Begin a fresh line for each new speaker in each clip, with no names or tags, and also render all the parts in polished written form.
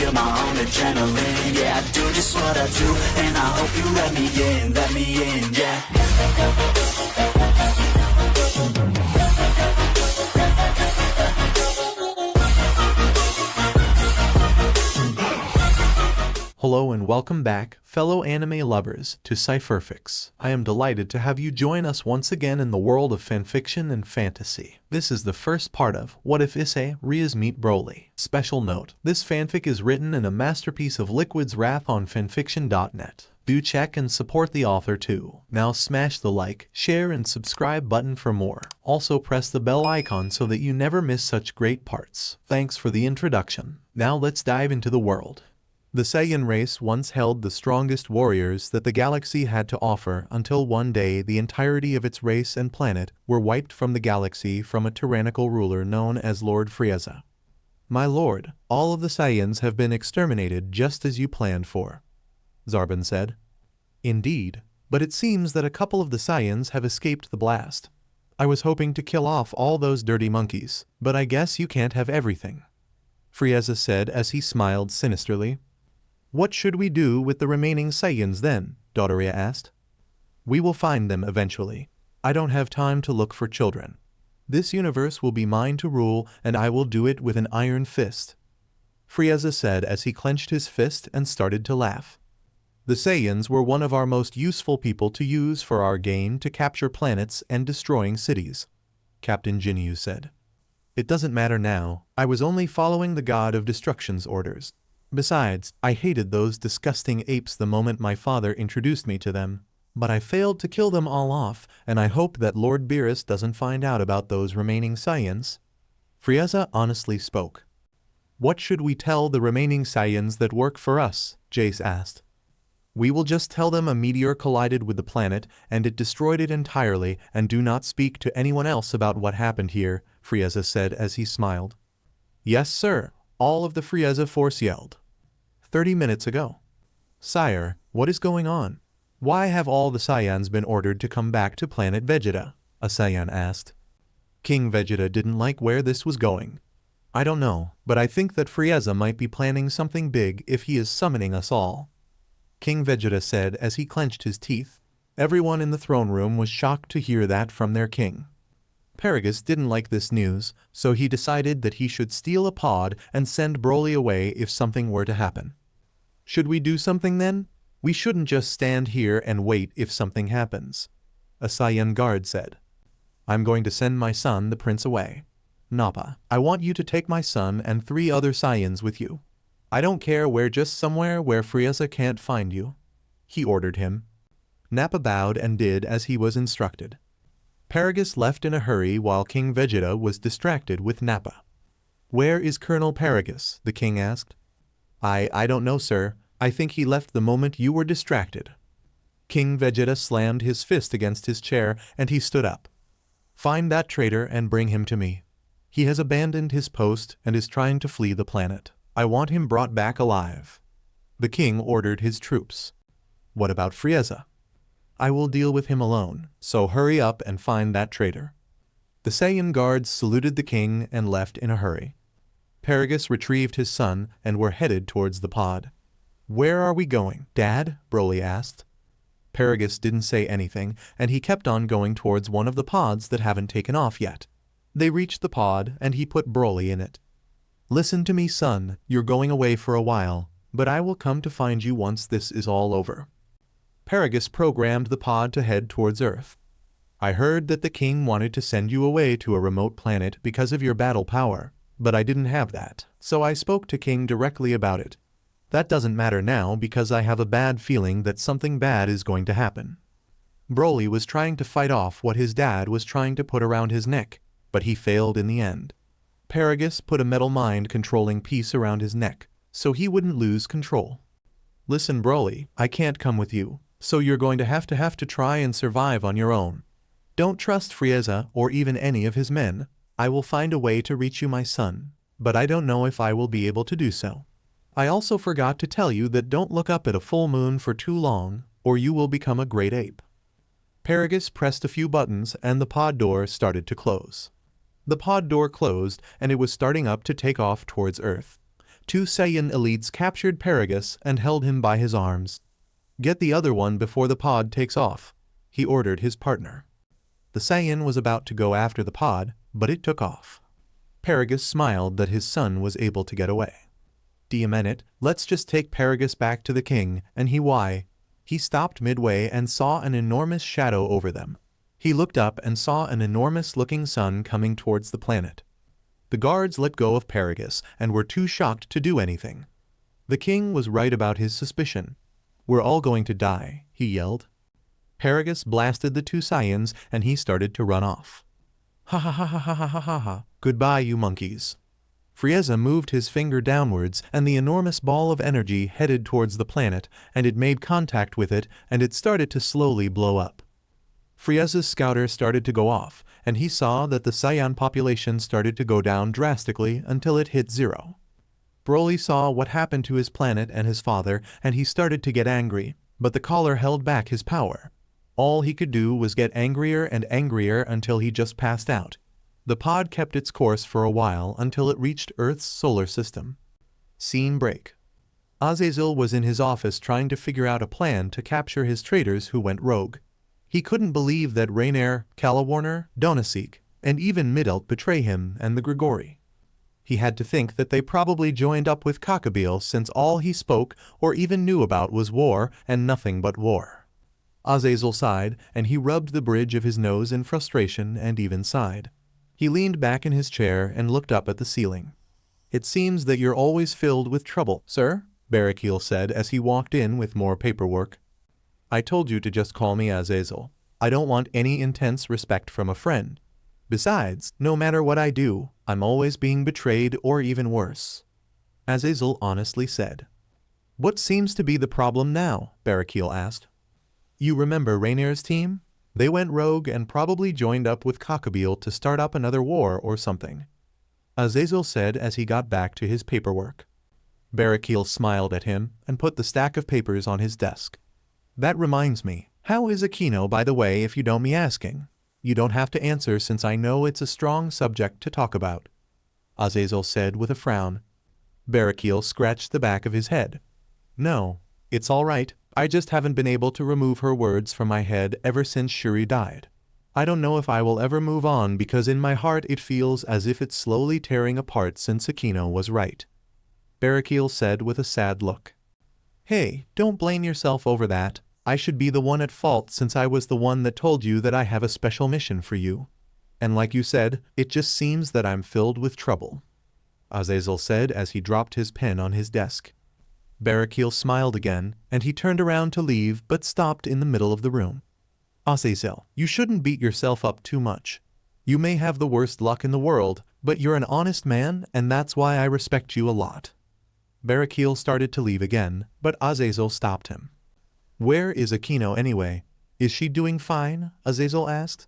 feel my own adrenaline. Yeah, I do just what I do, and I hope you let me in, yeah.
Hello and welcome back, fellow anime lovers, to Cypherfics. I am delighted to have you join us once again in the world of fanfiction and fantasy. This is the first part of What If Issei, Rias Meet BROLY. Special note, this fanfic is written in a masterpiece of Liquid's wrath on FANFICTIONnet. Do check and support the author too. Now smash the like, share and subscribe button for more. Also press the bell icon so that you never miss such great parts. Thanks for the introduction. Now let's dive into the world. The Saiyan race once held the strongest warriors that the galaxy had to offer until one day the entirety of its race and planet were wiped from the galaxy from a tyrannical ruler known as Lord Frieza. My lord, all of the Saiyans have been exterminated just as you planned for, Zarbon said. Indeed, but it seems that a couple of the Saiyans have escaped the blast. I was hoping to kill off all those dirty monkeys, but I guess you can't have everything, Frieza said as he smiled sinisterly. What should we do with the remaining Saiyans then? Dodoria asked. We will find them eventually. I don't have time to look for children. This universe will be mine to rule, and I will do it with an iron fist, Frieza said as he clenched his fist and started to laugh. The Saiyans were one of our most useful people to use for our game to capture planets and destroying cities, Captain Jinyu said. It doesn't matter now. I was only following the God of Destruction's orders. Besides, I hated those disgusting apes the moment my father introduced me to them. But I failed to kill them all off, and I hope that Lord Beerus doesn't find out about those remaining Saiyans. Frieza honestly spoke. What should we tell the remaining Saiyans that work for us? Jace asked. We will just tell them a meteor collided with the planet and it destroyed it entirely, and do not speak to anyone else about what happened here, Frieza said as he smiled. Yes, sir, all of the Frieza force yelled. 30 minutes ago. Sire, what is going on? Why have all the Saiyans been ordered to come back to Planet Vegeta? A Saiyan asked. King Vegeta didn't like where this was going. I don't know, but I think that Frieza might be planning something big if he is summoning us all, King Vegeta said as he clenched his teeth. Everyone in the throne room was shocked to hear that from their king. Paragus didn't like this news, so he decided that he should steal a pod and send BROLY away if something were to happen. Should we do something then? We shouldn't just stand here and wait if something happens, a Saiyan guard said. I'm going to send my son the prince away. Nappa, I want you to take my son and 3 other Saiyans with you. I don't care where, just somewhere where Frieza can't find you, he ordered him. Nappa bowed and did as he was instructed. Paragus left in a hurry while King Vegeta was distracted with Nappa. Where is Colonel Paragus? The king asked. I don't know, sir. I think he left the moment you were distracted. King Vegeta slammed his fist against his chair and he stood up. Find that traitor and bring him to me. He has abandoned his post and is trying to flee the planet. I want him brought back alive. The king ordered his troops. What about Frieza? I will deal with him alone, so hurry up and find that traitor. The Saiyan guards saluted the king and left in a hurry. Paragus retrieved his son and were headed towards the pod. Where are we going, Dad? BROLY asked. Paragus didn't say anything, and he kept on going towards one of the pods that haven't taken off yet. They reached the pod, and he put BROLY in it. Listen to me, son, you're going away for a while, but I will come to find you once this is all over. Paragus programmed the pod to head towards Earth. I heard that the king wanted to send you away to a remote planet because of your battle power, but I didn't have that, so I spoke to King directly about it. That doesn't matter now because I have a bad feeling that something bad is going to happen. BROLY was trying to fight off what his dad was trying to put around his neck, but he failed in the end. Paragus put a metal mind-controlling piece around his neck, so he wouldn't lose control. Listen, BROLY, I can't come with you, so you're going to have to try and survive on your own. Don't trust Frieza or even any of his men. I will find a way to reach you, my son, but I don't know if I will be able to do so. I also forgot to tell you that don't look up at a full moon for too long, or you will become a great ape. Paragus pressed a few buttons and the pod door started to close. The pod door closed and it was starting up to take off towards Earth. two Saiyan elites captured Paragus and held him by his arms. "Get the other one before the pod takes off," he ordered his partner. The Saiyan was about to go after the pod, but it took off. Paragus smiled that his son was able to get away. "DBZ, let's just take Paragus back to the king, and he stopped midway and saw an enormous shadow over them. He looked up and saw an enormous-looking sun coming towards the planet. The guards let go of Paragus and were too shocked to do anything. The king was right about his suspicion. "We're all going to die," he yelled. Paragus blasted the two Saiyans and he started to run off. "Ha ha ha ha ha ha ha ha, goodbye you monkeys." Frieza moved his finger downwards and the enormous ball of energy headed towards the planet, and it made contact with it and it started to slowly blow up. Frieza's scouter started to go off, and he saw that the Saiyan population started to go down drastically until it hit 0. BROLY saw what happened to his planet and his father, and he started to get angry, but the collar held back his power. All he could do was get angrier and angrier until he just passed out. The pod kept its course for a while until it reached Earth's solar system. Scene break. Azazel was in his office trying to figure out a plan to capture his traitors who went rogue. He couldn't believe that Rainier, Calawarner, Donasek, and even Midelt betray him and the Grigori. He had to think that they probably joined up with Cockabeel since all he spoke or even knew about was war and nothing but war. Azazel sighed, and he rubbed the bridge of his nose in frustration and even sighed. He leaned back in his chair and looked up at the ceiling. "It seems that you're always filled with trouble, sir," Barakiel said as he walked in with more paperwork. "I told you to just call me Azazel. I don't want any intense respect from a friend. Besides, no matter what I do, I'm always being betrayed or even worse," Azazel honestly said. "What seems to be the problem now?" Barakiel asked. "You remember Rainier's team? They went rogue and probably joined up with Cockabeel to start up another war or something," Azazel said as he got back to his paperwork. Barakiel smiled at him and put the stack of papers on his desk. "That reminds me, how is Aquino, by the way, if you don't me asking? You don't have to answer since I know it's a strong subject to talk about," Azazel said with a frown. Barakiel scratched the back of his head. "No, it's all right. I just haven't been able to remove her words from my head ever since Shuri died. I don't know if I will ever move on because in my heart it feels as if it's slowly tearing apart since Aquino was right," Barakiel said with a sad look. "Hey, don't blame yourself over that. I should be the one at fault since I was the one that told you that I have a special mission for you. And like you said, it just seems that I'm filled with trouble," Azazel said as he dropped his pen on his desk. Barakiel smiled again, and he turned around to leave but stopped in the middle of the room. "Azazel, you shouldn't beat yourself up too much. You may have the worst luck in the world, but you're an honest man and that's why I respect you a lot." Barakiel started to leave again, but Azazel stopped him. "Where is Aquino anyway? Is she doing fine?" Azazel asked.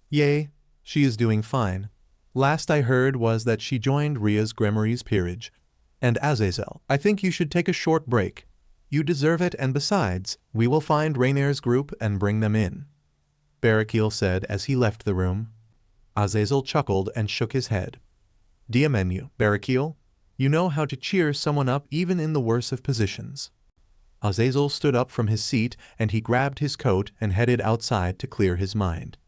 "Yay, she is doing fine. Last I heard was that she joined Rias Gremory's peerage. And Azazel, I think you should take a short break. You deserve it, and besides, we will find Rainier's group and bring them in," Barakiel said as he left the room. Azazel chuckled and shook his head. "Diamenu, Barakiel. You know how to cheer someone up even in the worst of positions." Azazel stood up from his seat and he grabbed his coat and headed outside to clear his mind.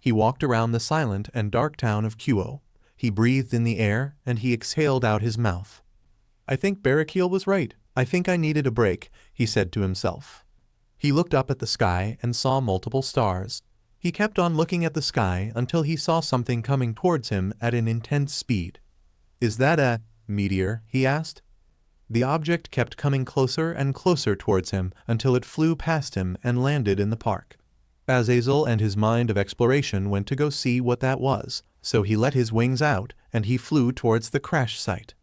He walked around the silent and dark town of Kuo. He breathed in the air and he exhaled out his mouth. "I think Barakiel was right. I think I needed a break," he said to himself. He looked up at the sky and saw multiple stars. He kept on looking at the sky until he saw something coming towards him at an intense speed. "Is that a meteor?" he asked. The object kept coming closer and closer towards him until it flew past him and landed in the park. Azazel and his mind of exploration went to go see what that was, so he let his wings out and he flew towards the crash site.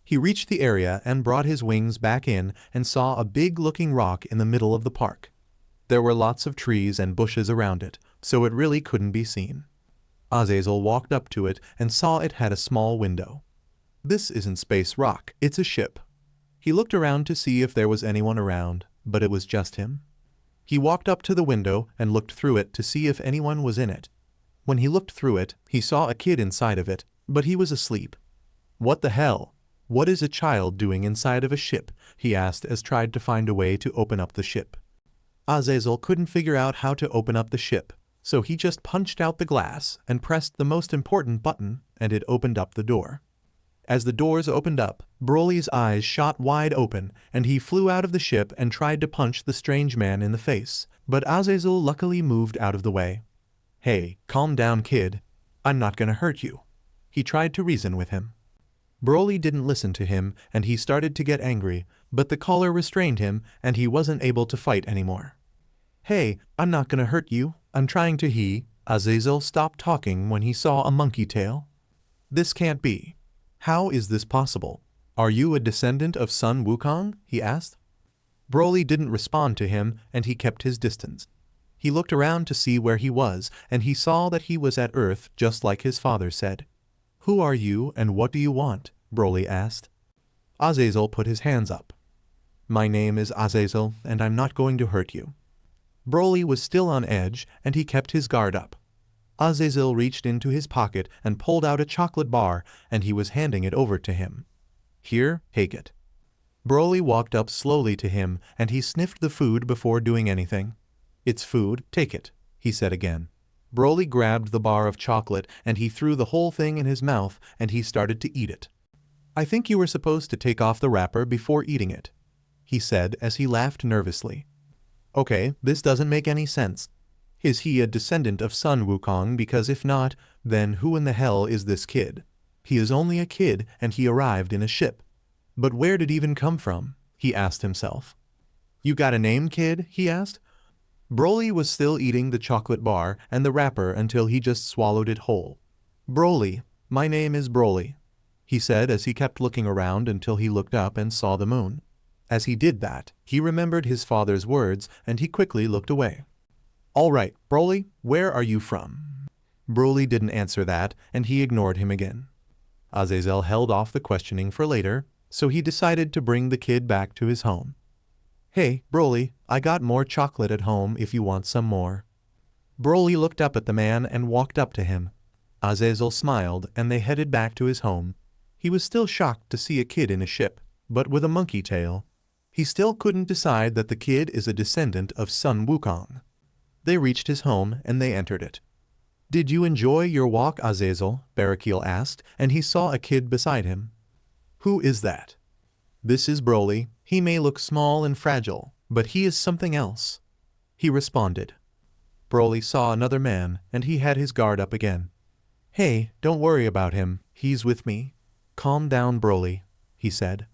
He reached the area and brought his wings back in and saw a big-looking rock in the middle of the park. There were lots of trees and bushes around it, so it really couldn't be seen. Azazel walked up to it and saw it had a small window. "This isn't space rock, it's a ship." He looked around to see if there was anyone around, but it was just him. He walked up to the window and looked through it to see if anyone was in it. When he looked through it, he saw a kid inside of it, but he was asleep. "What the hell?" "What is a child doing inside of a ship?" he asked as tried to find a way to open up the ship. Azazel couldn't figure out how to open up the ship, so he just punched out the glass and pressed the most important button, and it opened up the door. As the doors opened up, BROLY's eyes shot wide open, and he flew out of the ship and tried to punch the strange man in the face, but Azazel luckily moved out of the way. "Hey, calm down, kid. I'm not gonna hurt you," he tried to reason with him. BROLY didn't listen to him, and he started to get angry, but the collar restrained him, and he wasn't able to fight anymore. "Hey, I'm not gonna hurt you. I'm trying to." Azazel stopped talking when he saw a monkey tail. "This can't be. How is this possible? Are you a descendant of Sun Wukong?" he asked. BROLY didn't respond to him, and he kept his distance. He looked around to see where he was, and he saw that he was at Earth just like his father said. "Who are you and what do you want?" BROLY asked. Azazel put his hands up. "My name is Azazel, and I'm not going to hurt you." BROLY was still on edge, and he kept his guard up. Azazel reached into his pocket and pulled out a chocolate bar, and he was handing it over to him. "Here, take it." BROLY walked up slowly to him, and he sniffed the food before doing anything. "It's food, take it," he said again. BROLY grabbed the bar of chocolate, and he threw the whole thing in his mouth, and he started to eat it. "I think you were supposed to take off the wrapper before eating it," he said as he laughed nervously. "Okay, this doesn't make any sense. Is he a descendant of Sun Wukong? Because if not, then who in the hell is this kid? He is only a kid, and he arrived in a ship. But where did he even come from?" he asked himself. "You got a name, kid?" he asked. BROLY was still eating the chocolate bar and the wrapper until he just swallowed it whole. "BROLY, my name is BROLY," he said as he kept looking around until he looked up and saw the moon. As he did that, he remembered his father's words, and he quickly looked away. "All right, BROLY, where are you from?" BROLY didn't answer that, and he ignored him again. Azazel held off the questioning for later, so he decided to bring the kid back to his home. "Hey, BROLY, I got more chocolate at home if you want some more." BROLY looked up at the man and walked up to him. Azazel smiled, and they headed back to his home. He was still shocked to see a kid in a ship, but with a monkey tail. He still couldn't decide that the kid is a descendant of Sun Wukong. They reached his home, and they entered it. "Did you enjoy your walk, Azazel?" Barakeel asked, and he saw a kid beside him. "Who is that?" "This is BROLY. He may look small and fragile, but he is something else," he responded. BROLY saw another man, and he had his guard up again. "Hey, don't worry about him. He's with me." "Calm down, BROLY," he said.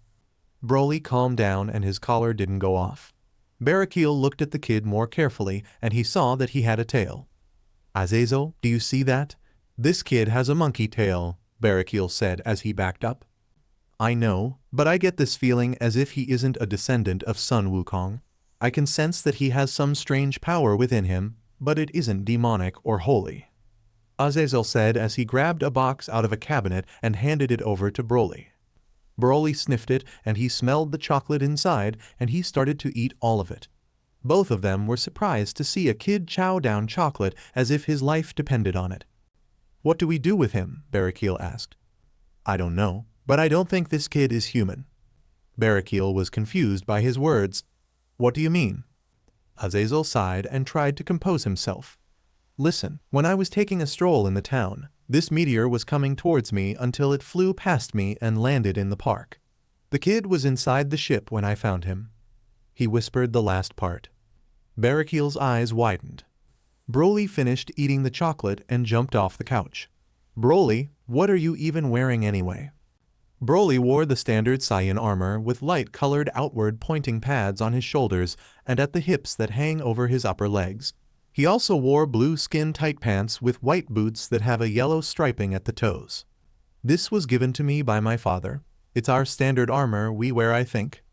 BROLY calmed down, and his collar didn't go off. Barakeel looked at the kid more carefully, and he saw that he had a tail. "Azazel, do you see that? This kid has a monkey tail," Barakeel said as he backed up. "I know, but I get this feeling as if he isn't a descendant of Sun Wukong. I can sense that he has some strange power within him, but it isn't demonic or holy," Azazel said as he grabbed a box out of a cabinet and handed it over to BROLY. BROLY sniffed it, and he smelled the chocolate inside, and he started to eat all of it. Both of them were surprised to see a kid chow down chocolate as if his life depended on it. "What do we do with him?" Barakeel asked. "I don't know, but I don't think this kid is human." Barakeel was confused by his words. "What do you mean?" Azazel sighed and tried to compose himself. "Listen, when I was taking a stroll in the town, this meteor was coming towards me until it flew past me and landed in the park. The kid was inside the ship when I found him." He whispered the last part. Barakeel's eyes widened. BROLY finished eating the chocolate and jumped off the couch. "BROLY, what are you even wearing anyway?" BROLY wore the standard Saiyan armor with light-colored outward-pointing pads on his shoulders and at the hips that hang over his upper legs. He also wore blue skin-tight pants with white boots that have a yellow striping at the toes. "This was given to me by my father. It's our standard armor we wear, I think,"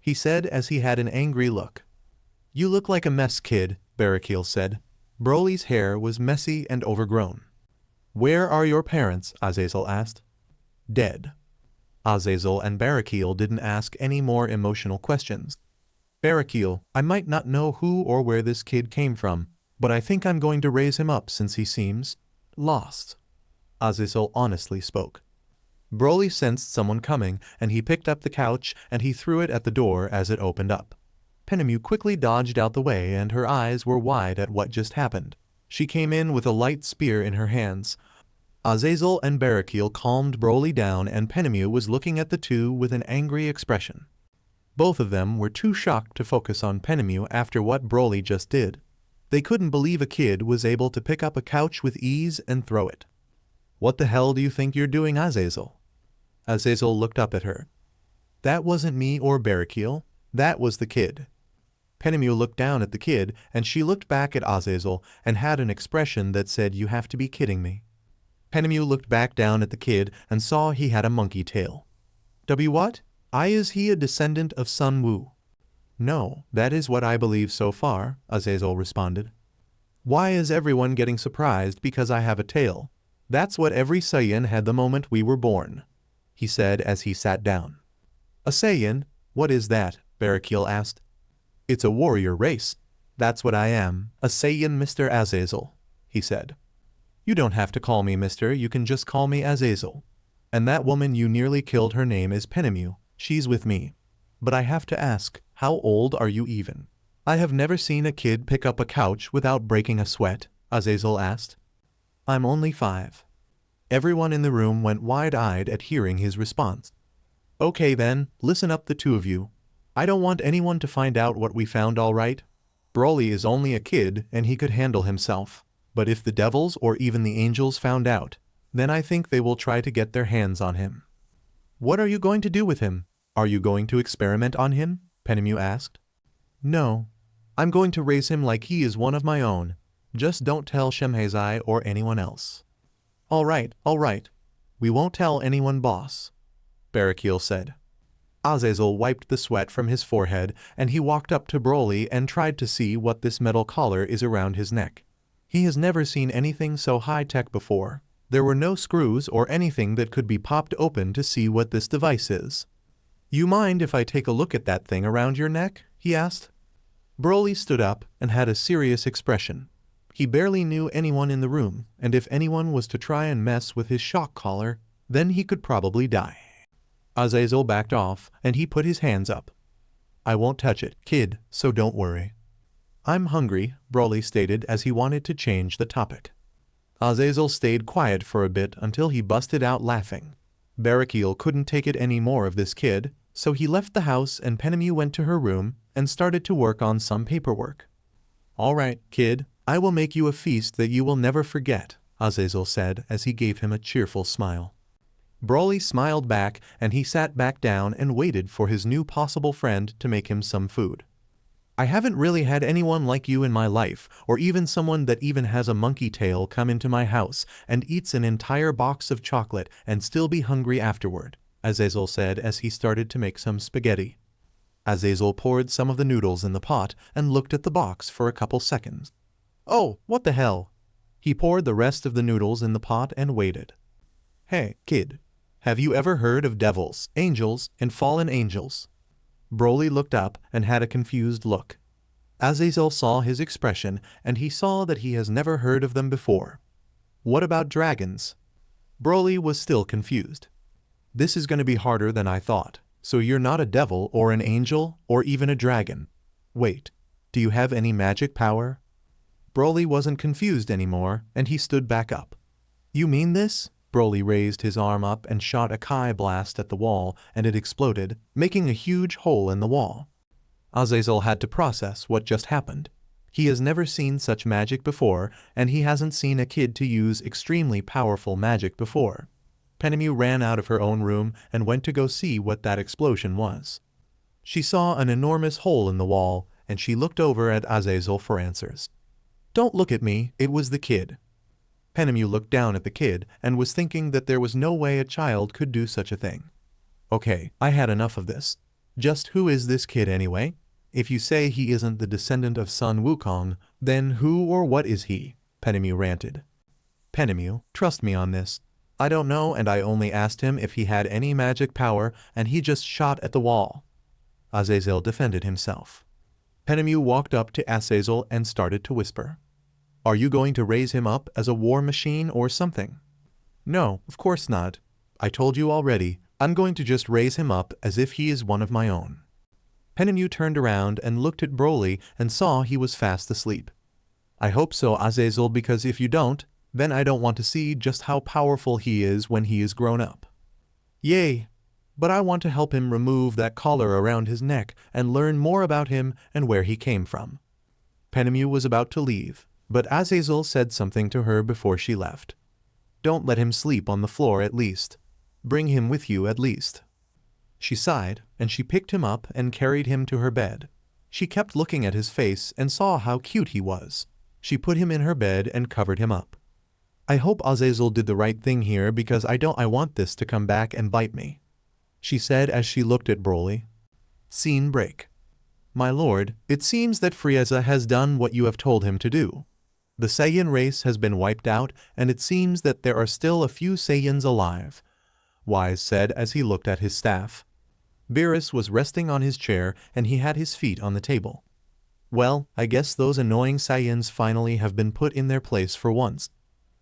he said as he had an angry look. "You look like a mess, kid," Barakeel said. BROLY's hair was messy and overgrown. "Where are your parents?" Azazel asked. "Dead." Azazel and Barakeel didn't ask any more emotional questions. "Barakeel, I might not know who or where this kid came from, but I think I'm going to raise him up since he seems lost," Azazel honestly spoke. Broly sensed someone coming, and he picked up the couch and he threw it at the door as it opened up. Penemu quickly dodged out the way and her eyes were wide at what just happened. She came in with a light spear in her hands. Azazel and Barrakiel calmed Broly down and Penemu was looking at the two with an angry expression. Both of them were too shocked to focus on Penemu after what Broly just did. They couldn't believe a kid was able to pick up a couch with ease and throw it. "What the hell do you think you're doing, Azazel?" Azazel looked up at her. "That wasn't me or Barrakiel, that was the kid." Penemu looked down at the kid and she looked back at Azazel and had an expression that said, "You have to be kidding me." Penemu looked back down at the kid and saw he had a monkey tail. What? Is he a descendant of Sun Wu?" "No, that is what I believe so far," Azazel responded. "Why is everyone getting surprised because I have a tail? That's what every Saiyan had the moment we were born," he said as he sat down. "A Saiyan? What is that?" Barrakiel asked. "It's a warrior race. That's what I am, a Saiyan, Mr. Azazel," he said. "You don't have to call me Mister, you can just call me Azazel. And that woman you nearly killed, her name is Penemu, she's with me. But I have to ask, how old are you even?" "I have never seen a kid pick up a couch without breaking a sweat," Azazel asked. "I'm only 5. Everyone in the room went wide-eyed at hearing his response. "Okay then, listen up the two of you. I don't want anyone to find out what we found, all right? Broly is only a kid and he could handle himself. But if the devils or even the angels found out, then I think they will try to get their hands on him." "What are you going to do with him? Are you going to experiment on him?" Penemu asked. "No. I'm going to raise him like he is one of my own. Just don't tell Issei or anyone else." All right. We won't tell anyone, boss," Barrakiel said. Azazel wiped the sweat from his forehead and he walked up to Broly and tried to see what this metal collar is around his neck. He has never seen anything so high-tech before. There were no screws or anything that could be popped open to see what this device is. "You mind if I take a look at that thing around your neck?" he asked. Broly stood up and had a serious expression. He barely knew anyone in the room, and if anyone was to try and mess with his shock collar, then he could probably die. Azazel backed off and he put his hands up. "I won't touch it, kid, so don't worry." "I'm hungry," Broly stated as he wanted to change the topic. Azazel stayed quiet for a bit until he busted out laughing. Barrakiel couldn't take it any more of this kid, so he left the house and Penemu went to her room and started to work on some paperwork. "All right, kid, I will make you a feast that you will never forget," Azazel said as he gave him a cheerful smile. Broly smiled back and he sat back down and waited for his new possible friend to make him some food. "I haven't really had anyone like you in my life, or even someone that even has a monkey tail come into my house and eats an entire box of chocolate and still be hungry afterward," Azazel said as he started to make some spaghetti. Azazel poured some of the noodles in the pot and looked at the box for a couple seconds. "Oh, what the hell?" He poured the rest of the noodles in the pot and waited. "Hey, kid. Have you ever heard of devils, angels, and fallen angels?" Broly looked up and had a confused look. Azazel saw his expression and he saw that he has never heard of them before. "What about dragons?" Broly was still confused. "This is going to be harder than I thought. So you're not a devil or an angel or even a dragon. Wait, do you have any magic power?" Broly wasn't confused anymore and he stood back up. "You mean this?" Broly raised his arm up and shot a Kai blast at the wall and it exploded, making a huge hole in the wall. Azazel had to process what just happened. He has never seen such magic before and he hasn't seen a kid to use extremely powerful magic before. Penemu ran out of her own room and went to go see what that explosion was. She saw an enormous hole in the wall and she looked over at Azazel for answers. "Don't look at me, it was the kid." Penemu looked down at the kid and was thinking that there was no way a child could do such a thing. "Okay, I had enough of this. Just who is this kid anyway? If you say he isn't the descendant of Sun Wukong, then who or what is he?" Penemu ranted. "Penemu, trust me on this. I don't know and I only asked him if he had any magic power and he just shot at the wall." Azazel defended himself. Penemu walked up to Azazel and started to whisper. "Are you going to raise him up as a war machine or something?" "No, of course not. I told you already, I'm going to just raise him up as if he is one of my own. Peninu turned around and looked at BROLY and saw he was fast asleep. I hope so, Azazel, because if you don't, then I don't want to see just how powerful he is when he is grown up. Yay! But I want to help him remove that collar around his neck and learn more about him and where he came from. Peninu was about to leave, but Azazel said something to her before she left. Don't let him sleep on the floor at least. Bring him with you at least. She sighed, and she picked him up and carried him to her bed. She kept looking at his face and saw how cute he was. She put him in her bed and covered him up. I hope Azazel did the right thing here because I want this to come back and bite me, she said as she looked at BROLY. Scene break. My lord, it seems that Frieza has done what you have told him to do. The Saiyan race has been wiped out, and it seems that there are still a few Saiyans alive, Wise said as he looked at his staff. Rias was resting on his chair and he had his feet on the table. Well, I guess those annoying Saiyans finally have been put in their place for once.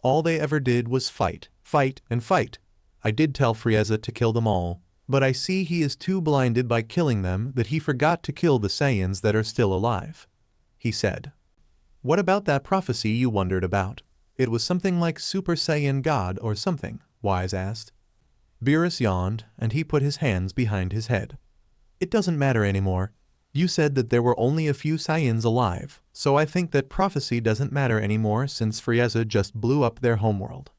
All they ever did was fight, fight, and fight. I did tell Frieza to kill them all, but I see he is too blinded by killing them that he forgot to kill the Saiyans that are still alive, he said. What about that prophecy you wondered about? It was something like Super Saiyan God or something, Wise asked. Rias yawned, and he put his hands behind his head. It doesn't matter anymore. You said that there were only a few Saiyans alive, so I think that prophecy doesn't matter anymore since Frieza just blew up their homeworld.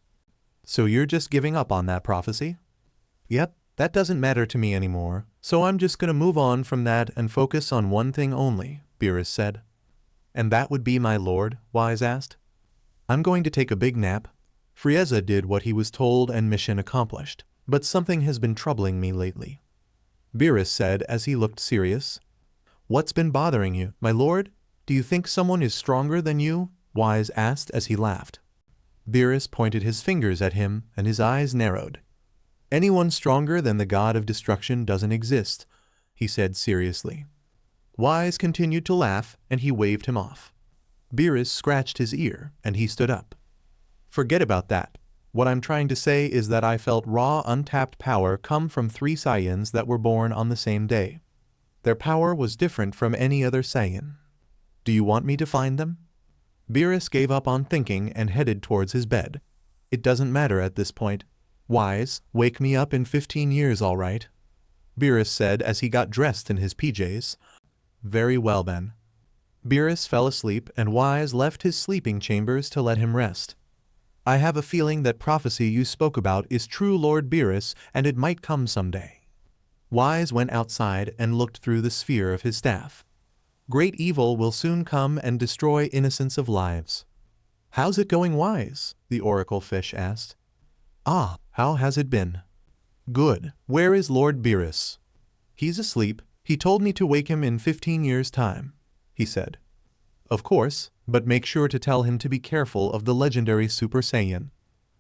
So you're just giving up on that prophecy? Yep, that doesn't matter to me anymore, so I'm just gonna move on from that and focus on one thing only, Rias said. And that would be, my lord? Wise asked. I'm going to take a big nap. Frieza did what he was told and mission accomplished. But something has been troubling me lately, Rias said as he looked serious. What's been bothering you, my lord? Do you think someone is stronger than you? Wise asked as he laughed. Rias pointed his fingers at him and his eyes narrowed. Anyone stronger than the god of destruction doesn't exist, he said seriously. Wise continued to laugh and he waved him off. Rias scratched his ear and he stood up. Forget about that. What I'm trying to say is that I felt raw, untapped power come from 3 Saiyans that were born on the same day. Their power was different from any other Saiyan. Do you want me to find them? Rias gave up on thinking and headed towards his bed. It doesn't matter at this point. Wise, wake me up in 15 years, all right? Rias said as he got dressed in his PJs. Very well then. Rias fell asleep and Wise left his sleeping chambers to let him rest. I have a feeling that prophecy you spoke about is true, Lord Rias, and it might come someday. Wise went outside and looked through the sphere of his staff. Great evil will soon come and destroy innocence of lives. How's it going, Wise? The oracle fish asked. Ah, how has it been? Good. Where is Lord Rias? He's asleep. He told me to wake him in 15 years' time, he said. Of course, but make sure to tell him to be careful of the legendary Super Saiyan.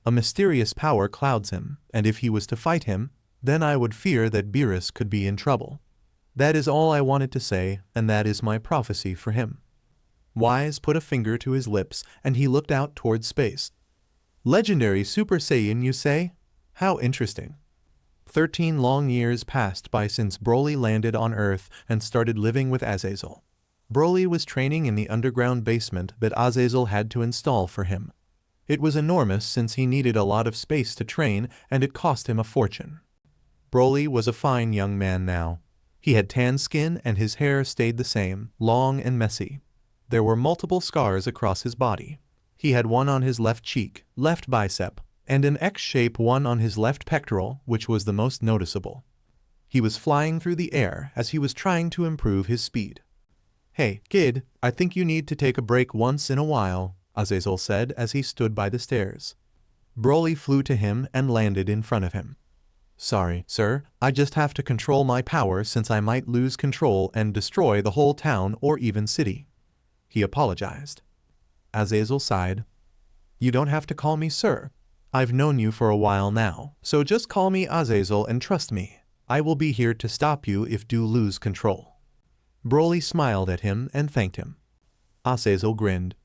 A mysterious power clouds him, and if he was to fight him, then I would fear that Rias could be in trouble. That is all I wanted to say, and that is my prophecy for him. Wise put a finger to his lips, and he looked out towards space. Legendary Super Saiyan, you say? How interesting. 13 long years passed by since BROLY landed on Earth and started living with Azazel. BROLY was training in the underground basement that Azazel had to install for him. It was enormous since he needed a lot of space to train, and it cost him a fortune. BROLY was a fine young man now. He had tan skin and his hair stayed the same, long and messy. There were multiple scars across his body. He had one on his left cheek, left bicep, and an X-shape one on his left pectoral, which was the most noticeable. He was flying through the air as he was trying to improve his speed. Hey, kid, I think you need to take a break once in a while, Azazel said as he stood by the stairs. BROLY flew to him and landed in front of him. Sorry, sir, I just have to control my power since I might lose control and destroy the whole town or even city. He apologized. Azazel sighed. You don't have to call me sir. I've known you for a while now, so just call me Azazel and trust me. I will be here to stop you if you lose control. BROLY smiled at him and thanked him. Azazel grinned.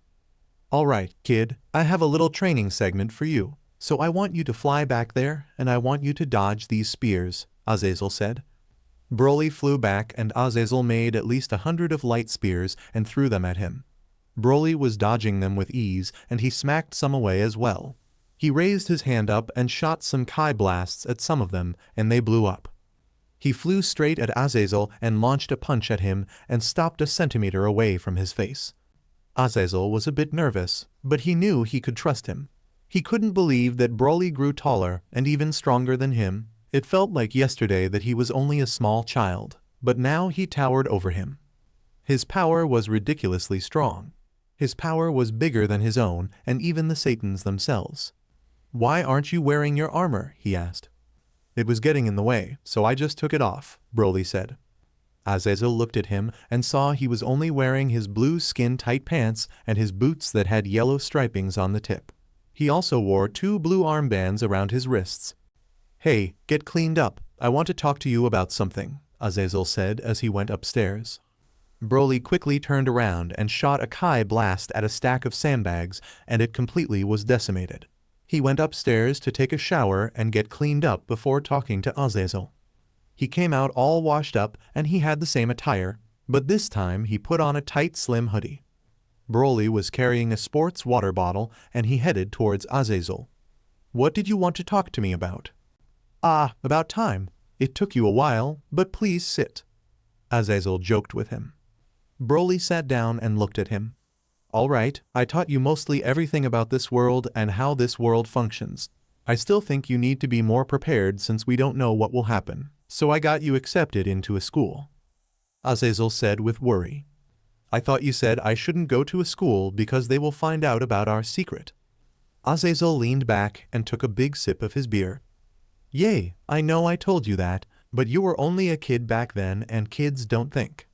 All right, kid, I have a little training segment for you. So I want you to fly back there, and I want you to dodge these spears, Azazel said. BROLY flew back and Azazel made at least 100 of light spears and threw them at him. BROLY was dodging them with ease, and he smacked some away as well. He raised his hand up and shot some Kai blasts at some of them, and they blew up. He flew straight at Azazel and launched a punch at him and stopped a centimeter away from his face. Azazel was a bit nervous, but he knew he could trust him. He couldn't believe that BROLY grew taller and even stronger than him. It felt like yesterday that he was only a small child, but now he towered over him. His power was ridiculously strong. His power was bigger than his own and even the Saiyans themselves. "Why aren't you wearing your armor?" he asked. "It was getting in the way, so I just took it off," BROLY said. Azazel looked at him and saw he was only wearing his blue skin-tight pants and his boots that had yellow stripings on the tip. He also wore 2 blue armbands around his wrists. "Hey, get cleaned up. I want to talk to you about something," Azazel said as he went upstairs. BROLY quickly turned around and shot a Kai blast at a stack of sandbags, and it completely was decimated. He went upstairs to take a shower and get cleaned up before talking to Azazel. He came out all washed up and he had the same attire, but this time he put on a tight slim hoodie. BROLY was carrying a sports water bottle and he headed towards Azazel. "What did you want to talk to me about?" "Ah, about time. It took you a while, but please sit." Azazel joked with him. BROLY sat down and looked at him. "All right, I taught you mostly everything about this world and how this world functions. I still think you need to be more prepared since we don't know what will happen, so I got you accepted into a school," Azazel said with worry. "I thought you said I shouldn't go to a school because they will find out about our secret." Azazel leaned back and took a big sip of his beer. "Yay, I know I told you that, but you were only a kid back then and kids don't think."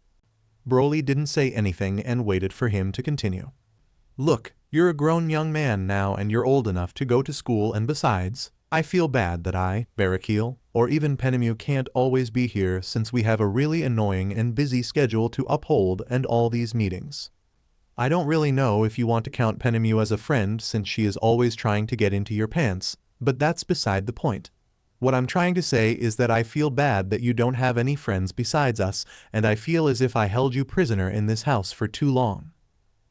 BROLY didn't say anything and waited for him to continue. "Look, you're a grown young man now and you're old enough to go to school, and besides, I feel bad that I, Barakil, or even Penemu can't always be here since we have a really annoying and busy schedule to uphold and all these meetings. I don't really know if you want to count Penemu as a friend since she is always trying to get into your pants, but that's beside the point. What I'm trying to say is that I feel bad that you don't have any friends besides us, and I feel as if I held you prisoner in this house for too long,"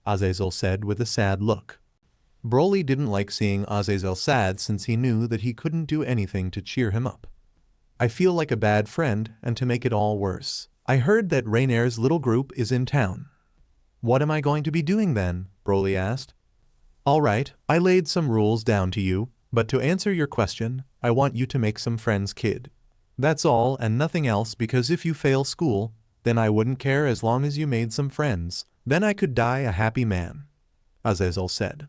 Azazel said with a sad look. BROLY didn't like seeing Azazel sad since he knew that he couldn't do anything to cheer him up. "I feel like a bad friend, and to make it all worse, I heard that Rainier's little group is in town." "What am I going to be doing then?" BROLY asked. "All right, I laid some rules down to you, but to answer your question, I want you to make some friends, kid. That's all and nothing else, because if you fail school, then I wouldn't care as long as you made some friends. Then I could die a happy man," Azazel said.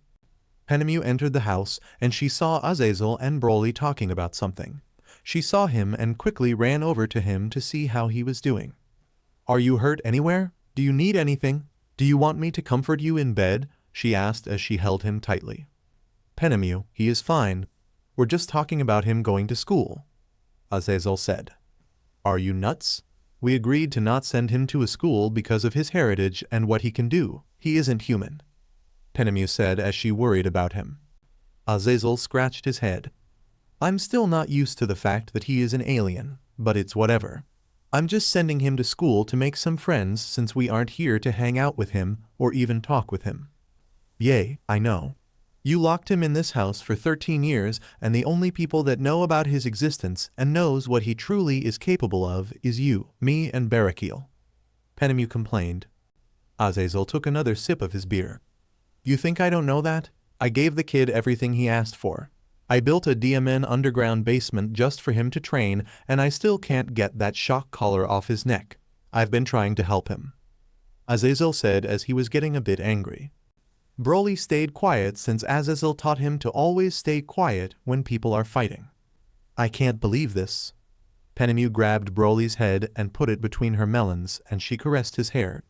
Penemu entered the house and she saw Azazel and BROLY talking about something. She saw him and quickly ran over to him to see how he was doing. "Are you hurt anywhere? Do you need anything? Do you want me to comfort you in bed?" she asked as she held him tightly. "Penemu, he is fine. We're just talking about him going to school," Azazel said. "Are you nuts? We agreed to not send him to a school because of his heritage and what he can do. He isn't human," Penemu said as she worried about him. Azazel scratched his head. "I'm still not used to the fact that he is an alien, but it's whatever. I'm just sending him to school to make some friends since we aren't here to hang out with him or even talk with him." "Yay, I know. You locked him in this house for 13 years, and the only people that know about his existence and knows what he truly is capable of is you, me, and Barakil," Penemu complained. Azazel took another sip of his beer. "You think I don't know that? I gave the kid everything he asked for. I built a DMN underground basement just for him to train, and I still can't get that shock collar off his neck. I've been trying to help him," Azazel said as he was getting a bit angry. BROLY stayed quiet since Azazel taught him to always stay quiet when people are fighting. "I can't believe this." Penemu grabbed BROLY's head and put it between her melons and she caressed his hair.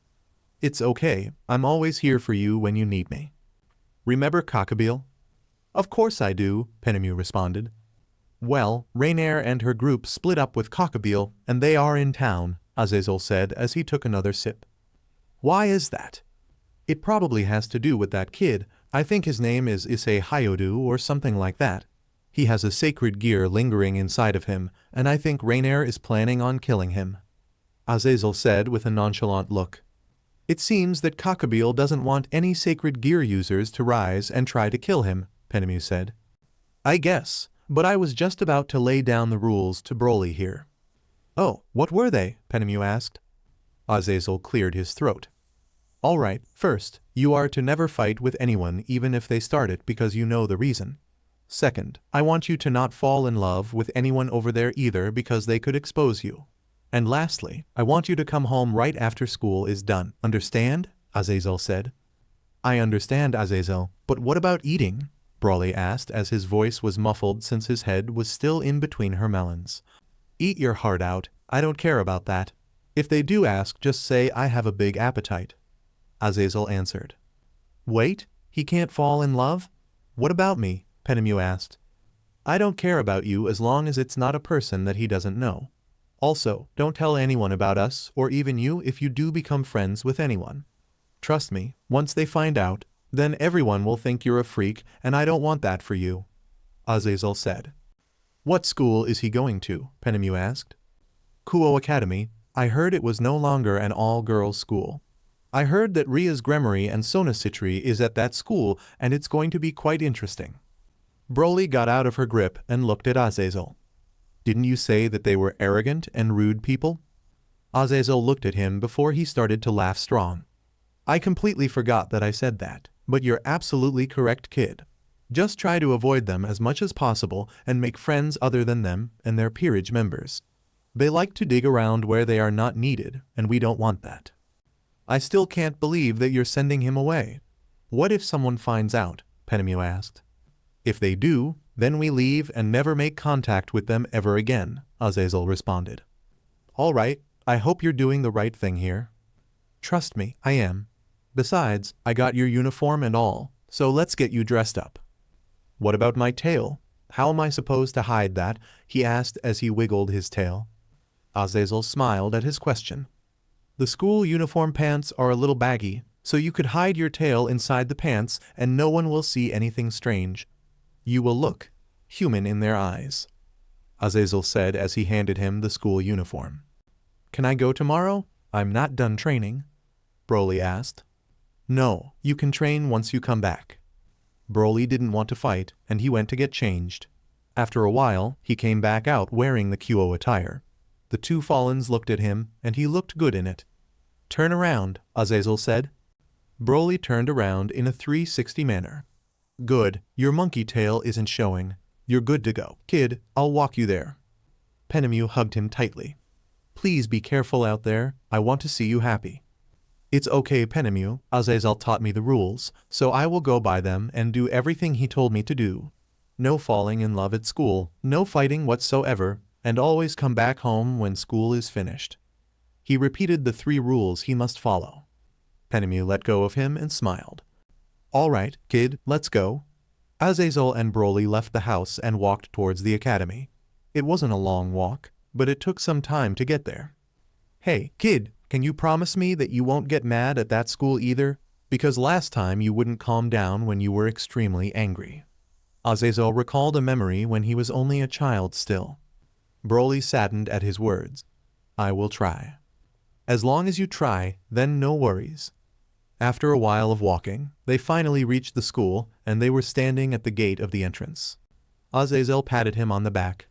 "It's okay, I'm always here for you when you need me. Remember Cockabeel?" "Of course I do," Penemu responded. "Well, Rainier and her group split up with Cockabeel and they are in town," Azazel said as he took another sip. "Why is that?" "It probably has to do with that kid. I think his name is Issei or something like that. He has a sacred gear lingering inside of him, and I think Rainier is planning on killing him," Azazel said with a nonchalant look. "It seems that Cockabeel doesn't want any sacred gear users to rise and try to kill him," Penemu said. "I guess, but I was just about to lay down the rules to BROLY here." "Oh, what were they?" Penemu asked. Azazel cleared his throat. "All right, first, you are to never fight with anyone even if they start it because you know the reason. Second, I want you to not fall in love with anyone over there either because they could expose you. And lastly, I want you to come home right after school is done. Understand?" Azazel said. "I understand, Azazel, but what about eating?" BROLY asked as his voice was muffled since his head was still in between her melons. "Eat your heart out, I don't care about that. If they do ask, just say I have a big appetite," Azazel answered. "Wait, he can't fall in love? What about me?" Penemu asked. "I don't care about you as long as it's not a person that he doesn't know. Also, don't tell anyone about us or even you if you do become friends with anyone. Trust me, once they find out, then everyone will think you're a freak and I don't want that for you," Azazel said. "What school is he going to?" Penemu asked. "Kuo Academy. I heard it was no longer an all-girls school. I heard that Rias Gremory and Sonasitri is at that school and it's going to be quite interesting." BROLY got out of her grip and looked at Azazel. "Didn't you say that they were arrogant and rude people?" Azazel looked at him before he started to laugh strong. "I completely forgot that I said that, but you're absolutely correct, kid. Just try to avoid them as much as possible and make friends other than them and their peerage members. They like to dig around where they are not needed, and we don't want that." "I still can't believe that you're sending him away. What if someone finds out?" Penemu asked. "If they do, then we leave and never make contact with them ever again," Azazel responded. "All right, I hope you're doing the right thing here." "Trust me, I am. Besides, I got your uniform and all, so let's get you dressed up." "What about my tail? How am I supposed to hide that?" he asked as he wiggled his tail. Azazel smiled at his question. "The school uniform pants are a little baggy, so you could hide your tail inside the pants and no one will see anything strange. You will look human in their eyes," Azazel said as he handed him the school uniform. "Can I go tomorrow? I'm not done training," BROLY asked. "No, you can train once you come back." BROLY didn't want to fight, and he went to get changed. After a while, he came back out wearing the Kuo attire. The two Fallens looked at him, and he looked good in it. "Turn around," Azazel said. BROLY turned around in a 360 manner. "Good, your monkey tail isn't showing. You're good to go. Kid, I'll walk you there." Penemu hugged him tightly. "Please be careful out there, I want to see you happy." "It's okay, Penemu, Azazel taught me the rules, so I will go by them and do everything he told me to do. No falling in love at school, no fighting whatsoever, and always come back home when school is finished." He repeated the 3 rules he must follow. Penemu let go of him and smiled. "All right, kid, let's go." Azazel and BROLY left the house and walked towards the academy. It wasn't a long walk, but it took some time to get there. "Hey, kid, can you promise me that you won't get mad at that school either? Because last time you wouldn't calm down when you were extremely angry." Azazel recalled a memory when he was only a child still. BROLY saddened at his words. "I will try." "As long as you try, then no worries." After a while of walking, they finally reached the school and they were standing at the gate of the entrance. Azazel patted him on the back.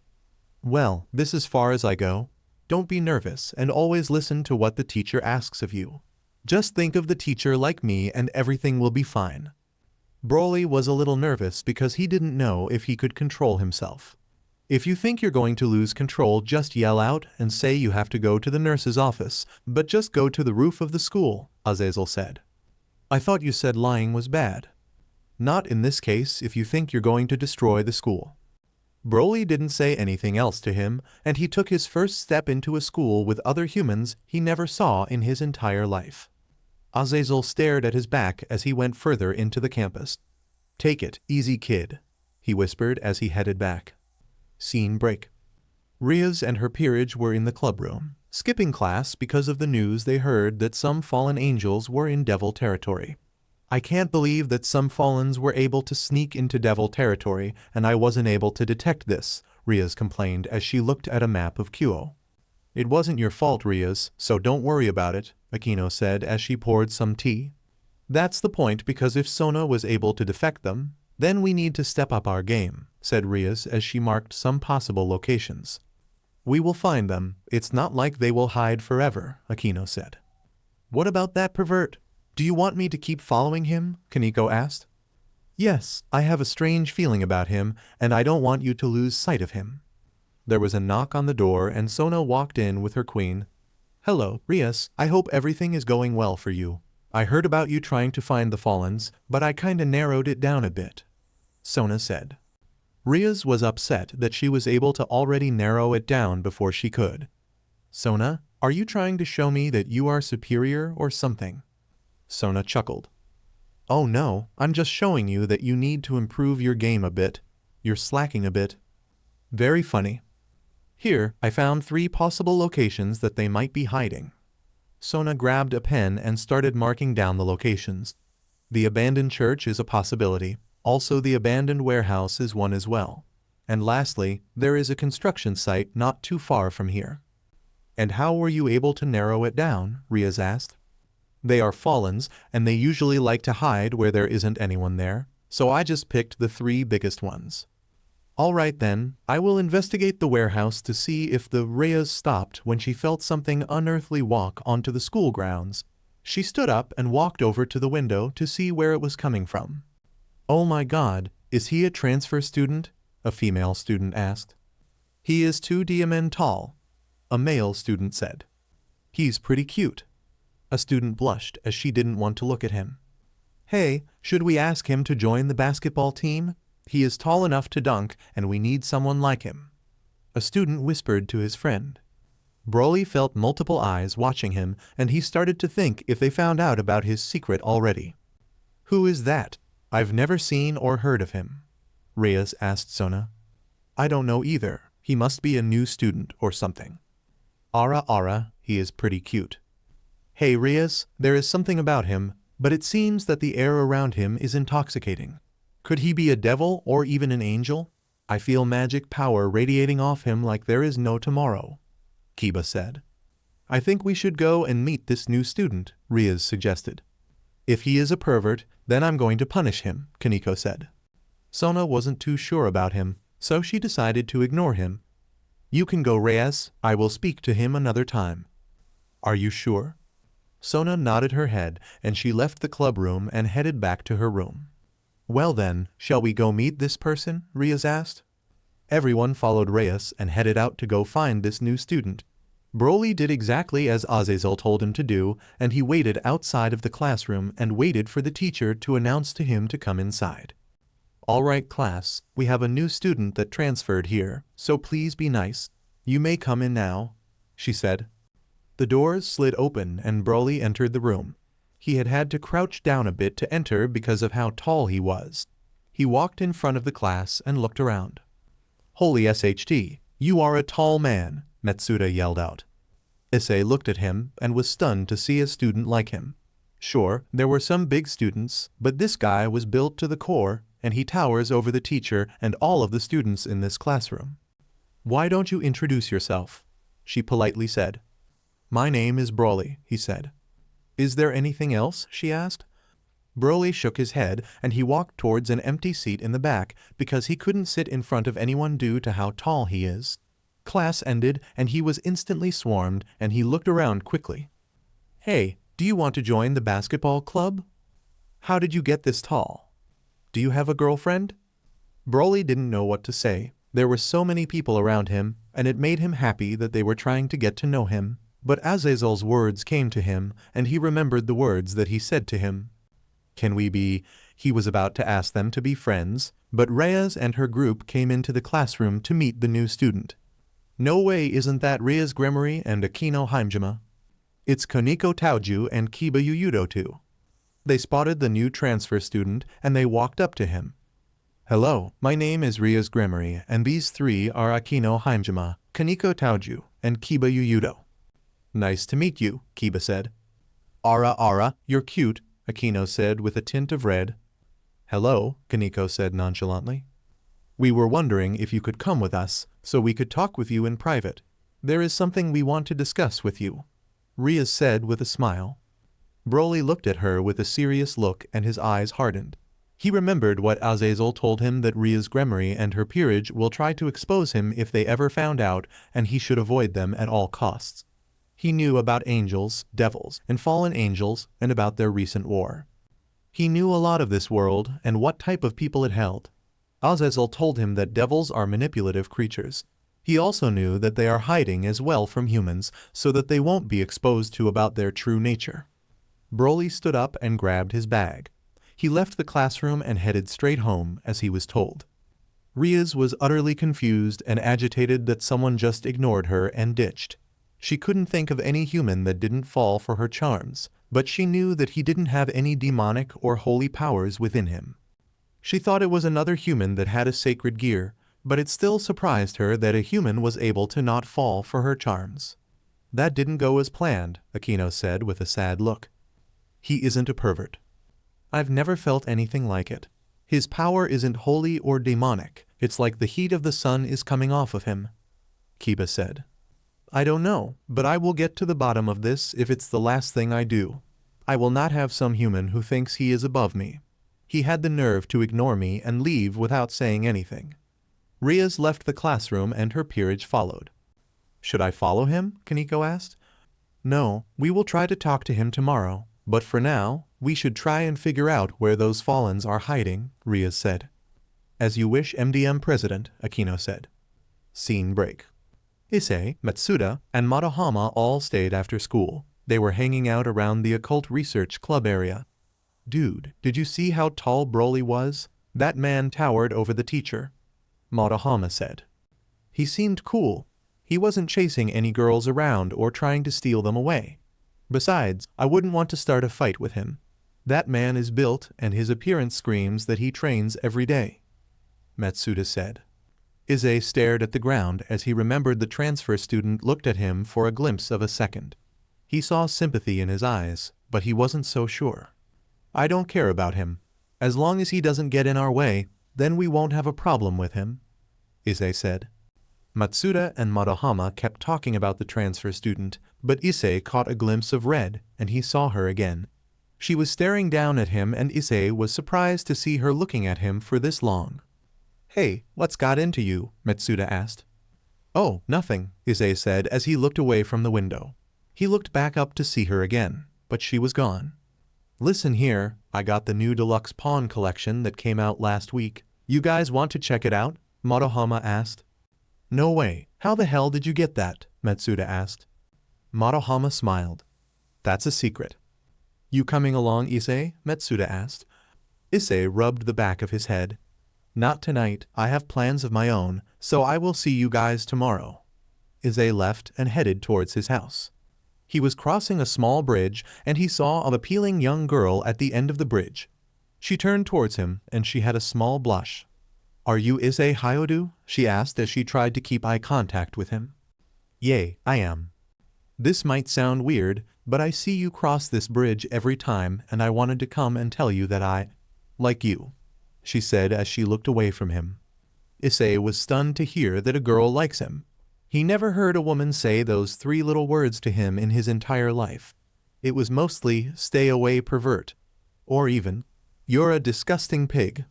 "Well, this is far as I go. Don't be nervous and always listen to what the teacher asks of you. Just think of the teacher like me and everything will be fine." BROLY was a little nervous because he didn't know if he could control himself. "If you think you're going to lose control, just yell out and say you have to go to the nurse's office, but just go to the roof of the school," Azazel said. "I thought you said lying was bad." "Not in this case if you think you're going to destroy the school." BROLY didn't say anything else to him, and he took his first step into a school with other humans he never saw in his entire life. Azazel stared at his back as he went further into the campus. "Take it easy, kid," he whispered as he headed back. Scene break. Rias and her peerage were in the clubroom, skipping class because of the news they heard that some fallen angels were in devil territory. I can't believe that some Fallens were able to sneak into devil territory and I wasn't able to detect this, Rias complained as she looked at a map of Kuo. It wasn't your fault, Rias, so don't worry about it, Akino said as she poured some tea. That's the point, because if Sona was able to defect them, then we need to step up our game, said Rias as she marked some possible locations. We will find them, it's not like they will hide forever, Akino said. What about that pervert? Do you want me to keep following him? Kaneko asked. Yes, I have a strange feeling about him, and I don't want you to lose sight of him. There was a knock on the door and Sona walked in with her queen. Hello, Rias, I hope everything is going well for you. I heard about you trying to find the Fallens, but I kinda narrowed it down a bit, Sona said. Rias was upset that she was able to already narrow it down before she could. Sona, are you trying to show me that you are superior or something? Sona chuckled. Oh no, I'm just showing you that you need to improve your game a bit. You're slacking a bit. Very funny. Here, I found 3 possible locations that they might be hiding. Sona grabbed a pen and started marking down the locations. The abandoned church is a possibility. Also, the abandoned warehouse is one as well. And lastly, there is a construction site not too far from here. And how were you able to narrow it down? Rias asked. They are Fallens, and they usually like to hide where there isn't anyone there, so I just picked the 3 biggest ones. Alright then, I will investigate the warehouse to see if the Rias stopped when she felt something unearthly walk onto the school grounds. She stood up and walked over to the window to see where it was coming from. Oh my god, is he a transfer student? A female student asked. He is 2 diamen tall, a male student said. He's pretty cute. A student blushed as she didn't want to look at him. Hey, should we ask him to join the basketball team? He is tall enough to dunk and we need someone like him. A student whispered to his friend. BROLY felt multiple eyes watching him and he started to think if they found out about his secret already. Who is that? I've never seen or heard of him. Rias asked Sona. I don't know either. He must be a new student or something. Ara, he is pretty cute. Hey Rias, there is something about him, but it seems that the air around him is intoxicating. Could he be a devil or even an angel? I feel magic power radiating off him like there is no tomorrow, Kiba said. I think we should go and meet this new student, Rias suggested. If he is a pervert, then I'm going to punish him, Kaneko said. Sona wasn't too sure about him, so she decided to ignore him. You can go, Rias, I will speak to him another time. Are you sure? Sona nodded her head and she left the club room and headed back to her room. Well then, shall we go meet this person? Rias asked. Everyone followed Rias and headed out to go find this new student. BROLY did exactly as Azazel told him to do, and he waited outside of the classroom and waited for the teacher to announce to him to come inside. Alright class, we have a new student that transferred here, so please be nice. You may come in now, she said. The doors slid open and BROLY entered the room. He had had to crouch down a bit to enter because of how tall he was. He walked in front of the class and looked around. Holy SHT, you are a tall man, Matsuda yelled out. Issei looked at him and was stunned to see a student like him. Sure, there were some big students, but this guy was built to the core, and he towers over the teacher and all of the students in this classroom. Why don't you introduce yourself? She politely said. My name is BROLY, he said. Is there anything else? She asked. BROLY shook his head and he walked towards an empty seat in the back because he couldn't sit in front of anyone due to how tall he is. Class ended and he was instantly swarmed and he looked around quickly. Hey, do you want to join the basketball club? How did you get this tall? Do you have a girlfriend? BROLY didn't know what to say. There were so many people around him and it made him happy that they were trying to get to know him. But Azazel's words came to him, and he remembered the words that he said to him. Can we be? He was about to ask them to be friends, but Rias and her group came into the classroom to meet the new student. No way, isn't that Rias Gremory and Akino Himejima? It's Kaneko Taoju and Kiba Yuyudo too. They spotted the new transfer student, and they walked up to him. Hello, my name is Rias Gremory, and these 3 are Akino Himejima, Kaneko Taoju, and Kiba Yuyudo. Nice to meet you, Kiba said. Ara, you're cute. Akino said with a tint of red. Hello, Kaneko said nonchalantly. We were wondering if you could come with us, so we could talk with you in private. There is something we want to discuss with you, Rias said with a smile. BROLY looked at her with a serious look and his eyes hardened. He remembered what Azazel told him that Rias' Gremory and her peerage will try to expose him if they ever found out, and he should avoid them at all costs. He knew about angels, devils, and fallen angels, and about their recent war. He knew a lot of this world and what type of people it held. Azazel told him that devils are manipulative creatures. He also knew that they are hiding as well from humans so that they won't be exposed to about their true nature. BROLY stood up and grabbed his bag. He left the classroom and headed straight home as he was told. Rias was utterly confused and agitated that someone just ignored her and ditched. She couldn't think of any human that didn't fall for her charms, but she knew that he didn't have any demonic or holy powers within him. She thought it was another human that had a sacred gear, but it still surprised her that a human was able to not fall for her charms. That didn't go as planned, Akino said with a sad look. He isn't a pervert. I've never felt anything like it. His power isn't holy or demonic, it's like the heat of the sun is coming off of him, Kiba said. I don't know, but I will get to the bottom of this if it's the last thing I do. I will not have some human who thinks he is above me. He had the nerve to ignore me and leave without saying anything. Rias left the classroom and her peerage followed. Should I follow him? Kaneko asked. No, we will try to talk to him tomorrow, but for now, we should try and figure out where those fallens are hiding, Rias said. As you wish, MDM President, Akino said. Scene break. Issei, Matsuda, and Madohama all stayed after school. They were hanging out around the occult research club area. Dude, did you see how tall BROLY was? That man towered over the teacher, Madohama said. He seemed cool. He wasn't chasing any girls around or trying to steal them away. Besides, I wouldn't want to start a fight with him. That man is built and his appearance screams that he trains every day, Matsuda said. Issei stared at the ground as he remembered the transfer student looked at him for a glimpse of a second. He saw sympathy in his eyes, but he wasn't so sure. I don't care about him. As long as he doesn't get in our way, then we won't have a problem with him, Issei said. Matsuda and Madohama kept talking about the transfer student, but Issei caught a glimpse of red, and he saw her again. She was staring down at him and Issei was surprised to see her looking at him for this long. Hey, what's got into you? Matsuda asked. Oh, nothing, Issei said as he looked away from the window. He looked back up to see her again, but she was gone. Listen here, I got the new deluxe pawn collection that came out last week. You guys want to check it out? Madohama asked. No way, how the hell did you get that? Matsuda asked. Madohama smiled. That's a secret. You coming along, Issei? Matsuda asked. Issei rubbed the back of his head. Not tonight, I have plans of my own, so I will see you guys tomorrow. Issei left and headed towards his house. He was crossing a small bridge and he saw an appealing young girl at the end of the bridge. She turned towards him and she had a small blush. Are you Issei Hyodu? She asked as she tried to keep eye contact with him. Yay, I am. This might sound weird, but I see you cross this bridge every time and I wanted to come and tell you that I like you, she said as she looked away from him. Issei was stunned to hear that a girl likes him. He never heard a woman say those 3 little words to him in his entire life. It was mostly, stay away pervert. Or even, you're a disgusting pig.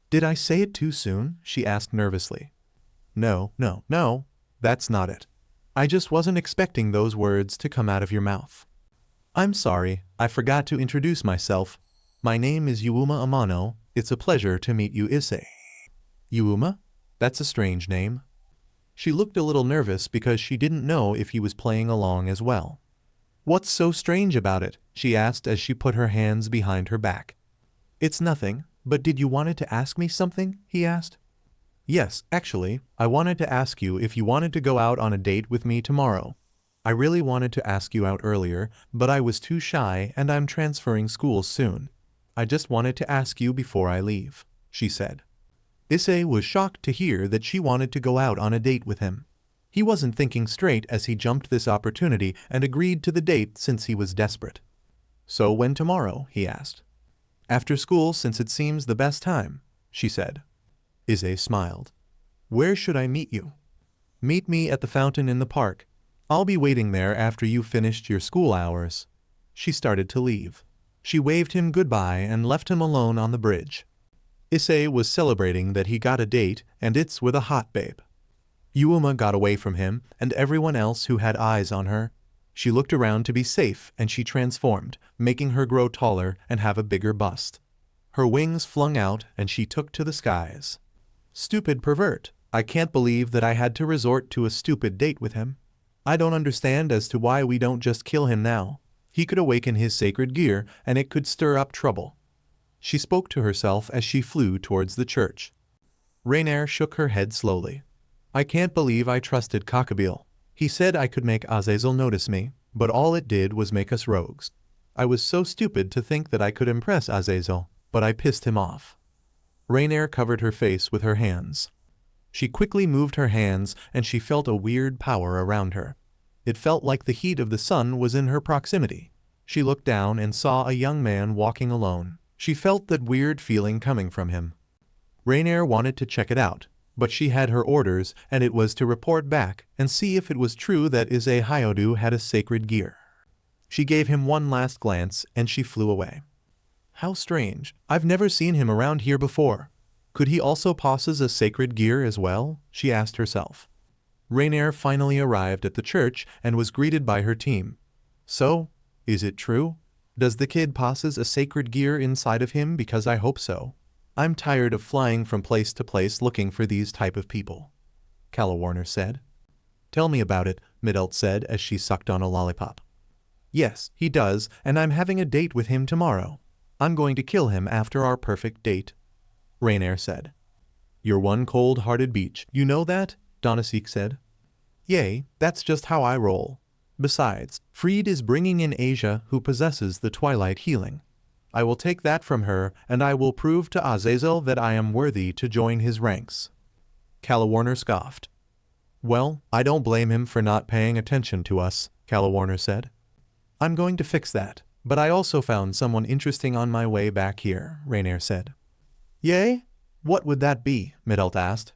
Did I say it too soon? She asked nervously. No, that's not it. I just wasn't expecting those words to come out of your mouth. I'm sorry, I forgot to introduce myself. My name is Yuuma Amano. It's a pleasure to meet you, Issei. Yuuma? That's a strange name. She looked a little nervous because she didn't know if he was playing along as well. What's so strange about it? She asked as she put her hands behind her back. It's nothing, but did you wanted to ask me something? He asked. Yes, actually, I wanted to ask you if you wanted to go out on a date with me tomorrow. I really wanted to ask you out earlier, but I was too shy and I'm transferring schools soon. I just wanted to ask you before I leave, she said. Issei was shocked to hear that she wanted to go out on a date with him. He wasn't thinking straight as he jumped this opportunity and agreed to the date since he was desperate. So when tomorrow? He asked. After school, since it seems the best time, she said. Issei smiled. Where should I meet you? Meet me at the fountain in the park. I'll be waiting there after you've finished your school hours. She started to leave. She waved him goodbye and left him alone on the bridge. Issei was celebrating that he got a date, and it's with a hot babe. Yuuma got away from him and everyone else who had eyes on her. She looked around to be safe and she transformed, making her grow taller and have a bigger bust. Her wings flung out and she took to the skies. Stupid pervert. I can't believe that I had to resort to a stupid date with him. I don't understand as to why we don't just kill him now. He could awaken his sacred gear and it could stir up trouble. She spoke to herself as she flew towards the church. Rainier shook her head slowly. I can't believe I trusted Cockabeel. He said I could make Azazel notice me, but all it did was make us rogues. I was so stupid to think that I could impress Azazel, but I pissed him off. Rainier covered her face with her hands. She quickly moved her hands and she felt a weird power around her. It felt like the heat of the sun was in her proximity. She looked down and saw a young man walking alone. She felt that weird feeling coming from him. Rainier wanted to check it out, but she had her orders and it was to report back and see if it was true that Issei Hyodu had a sacred gear. She gave him one last glance and she flew away. How strange. I've never seen him around here before. Could he also possess a sacred gear as well? She asked herself. Rainier finally arrived at the church and was greeted by her team. So, is it true? Does the kid possess a sacred gear inside of him? Because I hope so. I'm tired of flying from place to place looking for these type of people. Calawarner said. Tell me about it, Midelt said as she sucked on a lollipop. Yes, he does, and I'm having a date with him tomorrow. I'm going to kill him after our perfect date. Rainier said. You're one cold-hearted beach, you know that? Donasik said. Yay, that's just how I roll. Besides, Freed is bringing in Asia who possesses the Twilight Healing. I will take that from her and I will prove to Azazel that I am worthy to join his ranks. Calawarner scoffed. Well, I don't blame him for not paying attention to us, Calawarner said. I'm going to fix that, but I also found someone interesting on my way back here, Rainier said. Yay? What would that be? Midelt asked.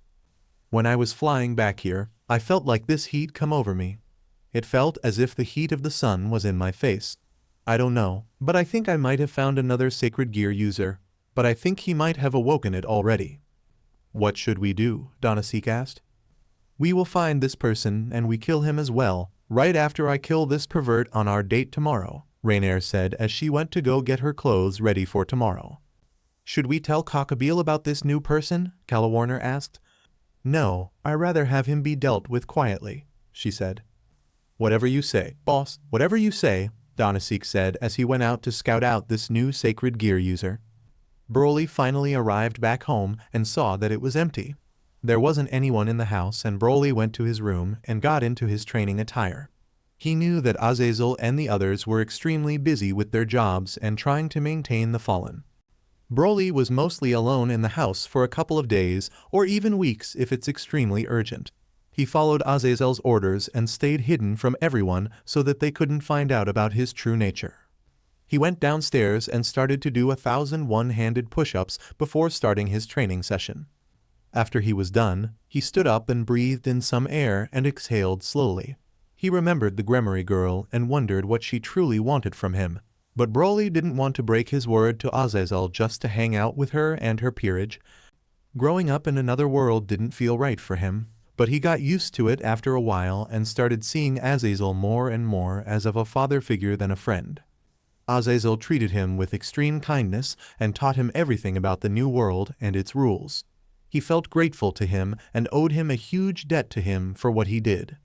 When I was flying back here, I felt like this heat come over me. It felt as if the heat of the sun was in my face. I don't know, but I think I might have found another sacred gear user, but I think he might have awoken it already. What should we do? Donasik asked. We will find this person and we kill him as well, right after I kill this pervert on our date tomorrow, Rainier said as she went to go get her clothes ready for tomorrow. Should we tell Cockabeel about this new person? Calawarner asked. No, I'd rather have him be dealt with quietly, she said. Whatever you say, boss, whatever you say, Donasik said as he went out to scout out this new sacred gear user. BROLY finally arrived back home and saw that it was empty. There wasn't anyone in the house and BROLY went to his room and got into his training attire. He knew that Azazel and the others were extremely busy with their jobs and trying to maintain the fallen. BROLY was mostly alone in the house for a couple of days or even weeks if it's extremely urgent. He followed Azazel's orders and stayed hidden from everyone so that they couldn't find out about his true nature. He went downstairs and started to do 1,000 one-handed push-ups before starting his training session. After he was done, he stood up and breathed in some air and exhaled slowly. He remembered the Gremory girl and wondered what she truly wanted from him. But BROLY didn't want to break his word to Azazel just to hang out with her and her peerage. Growing up in another world didn't feel right for him, but he got used to it after a while and started seeing Azazel more and more as of a father figure than a friend. Azazel treated him with extreme kindness and taught him everything about the new world and its rules. He felt grateful to him and owed him a huge debt to him for what he did.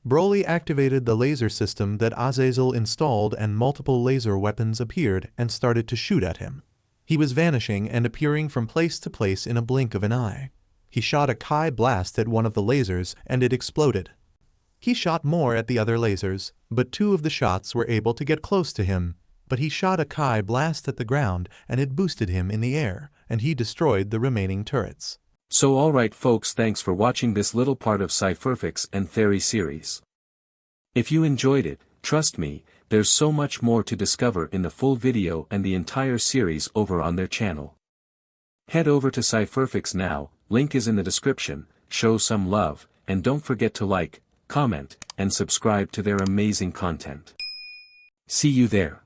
BROLY activated the laser system that Azazel installed and multiple laser weapons appeared and started to shoot at him. He was vanishing and appearing from place to place in a blink of an eye. He shot a Kai blast at one of the lasers and it exploded. He shot more at the other lasers, but 2 of the shots were able to get close to him. But he shot a Kai blast at the ground and it boosted him in the air, and he destroyed the remaining turrets.
So alright folks, thanks for watching this little part of Cypherfics and Theory series. If you enjoyed it, trust me, there's so much more to discover in the full video and the entire series over on their channel. Head over to cypherfics now, link is in the description, show some love, and don't forget to like, comment, and subscribe to their amazing content. See you there.